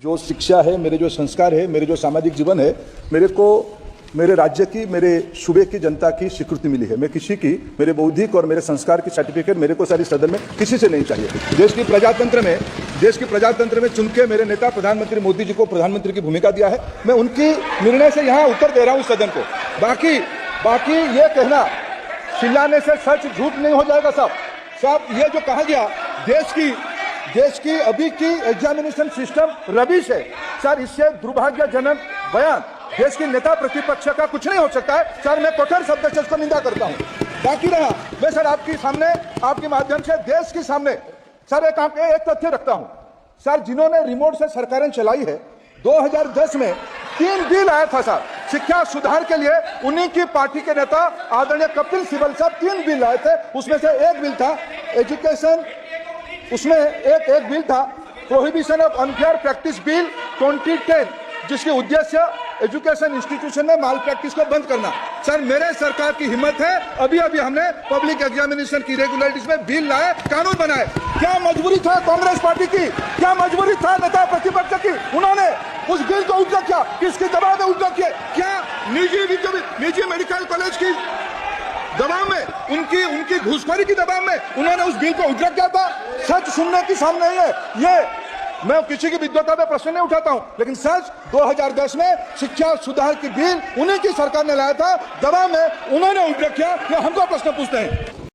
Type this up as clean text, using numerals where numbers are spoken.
जो शिक्षा है, मेरे जो संस्कार है, मेरे जो सामाजिक जीवन है, मेरे को मेरे राज्य की, मेरे सूबे की जनता की स्वीकृति मिली है। मैं किसी की, मेरे बौद्धिक और मेरे संस्कार की सर्टिफिकेट मेरे को सारी सदन में किसी से नहीं चाहिए। देश की प्रजातंत्र में चुन के मेरे नेता प्रधानमंत्री मोदी जी को प्रधानमंत्री की भूमिका दिया है। मैं उनकी निर्णय से यहाँ उत्तर दे रहा हूँ सदन को। बाकी ये कहना चिल्लाने से सच झूठ नहीं हो जाएगा साहब। ये जो कहा गया देश की अभी की एग्जामिनेशन सिस्टम रबिश है सर, इससे दुर्भाग्यजनक बयान देश के नेता प्रतिपक्ष का कुछ नहीं हो सकता है सर। मैं कठोर शब्द से इसको निंदा करता हूं। बाकी रहा, मैं सर आपके सामने, आपके माध्यम से देश के सामने सर एक तथ्य रखता हूं सर। जिन्होंने रिमोट से सरकारें चलाई है, 2010 में 3 बिल आया था सर शिक्षा सुधार के लिए। उन्हीं की पार्टी के नेता आदरणीय कपिल सिब्बल साहब 3 बिल लाए थे। उसमें से एक बिल था एजुकेशन, उसमें एक बिल था prohibition of unfair practice bill 2010, जिसके उद्देश्य एजुकेशन इंस्टीट्यूशन में माल प्रैक्टिस को बंद करना। सर मेरे सरकार की हिम्मत है, अभी हमने पब्लिक एग्जामिनेशन की रेगुलरिटीज में बिल लाए, कानून बनाए। क्या मजबूरी था कांग्रेस पार्टी की, क्या मजबूरी था नेता प्रतिपक्ष की? उन्होंने उस बिल को उल्टा किया, किसके दबाव में उल्टा किया? क्या निजी मेडिकल कॉलेज की दबाव में, उनकी घूसखोरी की दबाव में उन्होंने उस बिल को उल्टा किया था? सच सुनने की सामने है। ये मैं किसी की विद्वता पे प्रश्न नहीं उठाता हूं, लेकिन सच 2010 में शिक्षा सुधार की बिल उन्हीं की सरकार ने लाया था, दबाव में उन्होंने उल्टा किया। ये हमको प्रश्न पूछते हैं।